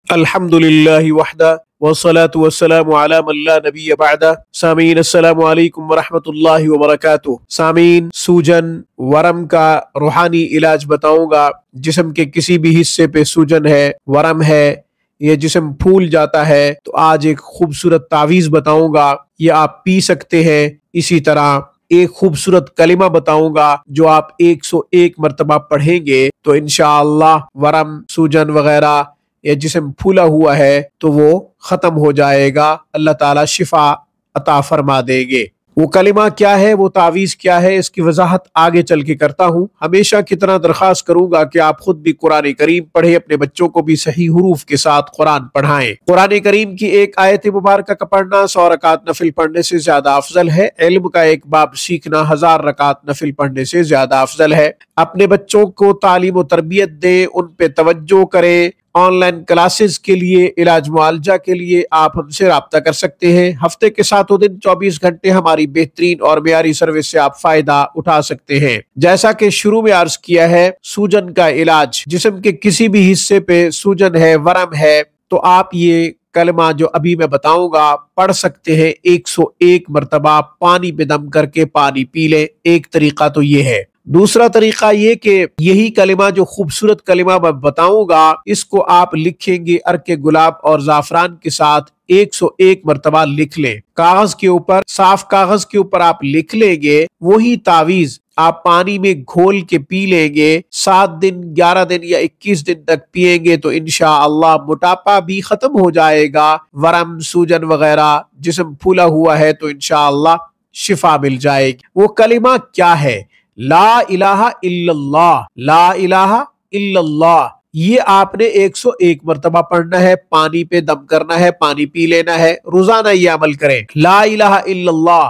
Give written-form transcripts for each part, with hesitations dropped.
الحمدللہ وحدہ والصلاة والسلام علی من لا نبی بعدہ۔ سامعین السلام علیکم ورحمۃ اللہ وبرکاتہ۔ سامعین، سوجن ورم کا روحانی علاج بتاؤں گا۔ جسم کے کسی بھی حصے پہ سوجن ہے، ورم ہے، یہ جسم پھول جاتا ہے تو آج ایک خوبصورت تعویذ بتاؤں گا، یہ آپ پی سکتے ہیں۔ اسی طرح ایک خوبصورت کلمہ بتاؤں گا جو آپ 101 مرتبہ پڑھیں گے تو انشاءاللہ ورم، سوجن وغیرہ یا جسم پھولا ہوا ہے تو وہ ختم ہو جائے گا، اللہ تعالیٰ شفا عطا فرما دیں گے۔ وہ کلمہ کیا ہے، وہ تعویذ کیا ہے، اس کی وضاحت آگے چل کے کرتا ہوں۔ ہمیشہ کی طرح درخواست کروں گا کہ آپ خود بھی قرآن کریم پڑھیں، اپنے بچوں کو بھی صحیح حروف کے ساتھ قرآن پڑھائیں۔ قرآن کریم کی ایک آیت مبارکہ کا پڑھنا 100 رکعت نفل پڑھنے سے زیادہ افضل ہے۔ علم کا ایک باب سیکھنا 1000 رکعت نفل پڑھنے سے زیادہ افضل ہے۔ اپنے بچوں کو تعلیم و تربیت دیں، ان پہ توجہ کریں۔ آن لائن کلاسز کے لیے، علاج معالجہ کے لیے آپ ہم سے رابطہ کر سکتے ہیں۔ ہفتے کے 7 دن 24 گھنٹے ہماری بہترین اور معیاری سروس سے آپ فائدہ اٹھا سکتے ہیں۔ جیسا کہ شروع میں عرض کیا ہے، سوجن کا علاج، جسم کے کسی بھی حصے پہ سوجن ہے، ورم ہے، تو آپ یہ کلمہ جو ابھی میں بتاؤں گا پڑھ سکتے ہیں 101 مرتبہ۔ پانی پہ دم کر کے پانی پی لیں، ایک طریقہ تو یہ ہے۔ دوسرا طریقہ یہ کہ یہی کلمہ جو خوبصورت کلمہ میں بتاؤں گا، اس کو آپ لکھیں گے عرق گلاب اور زعفران کے ساتھ 101 مرتبہ لکھ لیں۔ کاغذ کے اوپر، صاف کاغذ کے اوپر آپ لکھ لیں گے۔ وہی تعویذ آپ پانی میں گھول کے پی لیں گے۔ 7 دن، 11 دن یا 21 دن تک پیئیں گے تو انشاءاللہ موٹاپا بھی ختم ہو جائے گا۔ ورم، سوجن وغیرہ، جسم پھولا ہوا ہے تو انشاءاللہ شفا مل جائے گی۔ وہ کلمہ کیا ہے؟ لا الہ الا اللہ، لا الہ الا اللہ۔ یہ آپ نے 101 مرتبہ پڑھنا ہے، پانی پہ دم کرنا ہے، پانی پی لینا ہے، روزانہ یہ عمل کریں۔ لا الہ الا اللہ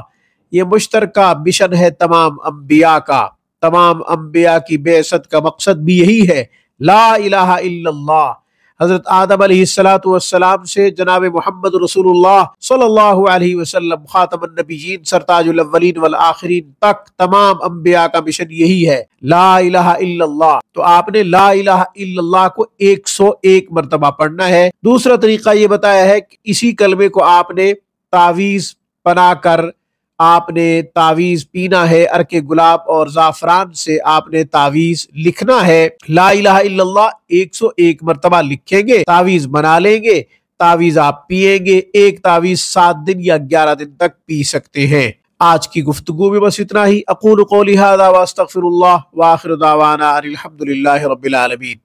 یہ مشترکہ مشن ہے تمام انبیاء کا۔ تمام انبیاء کی بعثت کا مقصد بھی یہی ہے، لا الہ الا اللہ۔ حضرت آدم علیہ السلام سے جناب محمد رسول اللہ صلی اللہ علیہ وسلم خاتم النبیین، سرتاج الاولین والآخرین تک تمام انبیاء کا مشن یہی ہے، لا الہ الا اللہ۔ تو آپ نے لا الہ الا اللہ کو 101 مرتبہ پڑھنا ہے۔ دوسرا طریقہ یہ بتایا ہے کہ اسی کلمے کو آپ نے تعویذ بنا کر آپ نے تعویذ پینا ہے، عرق گلاب اور زعفران سے آپ نے تعویذ لکھنا ہے۔ لا الہ الا اللہ 101 مرتبہ لکھیں گے، تعویذ بنا لیں گے، تعویذ آپ پیئیں گے۔ ایک تعویذ 7 دن یا 11 دن تک پی سکتے ہیں۔ آج کی گفتگو میں بس اتنا ہی۔ اقول قولی ھذا واستغفر اللہ، وآخر دعوانا ان الحمد للہ رب العالمین۔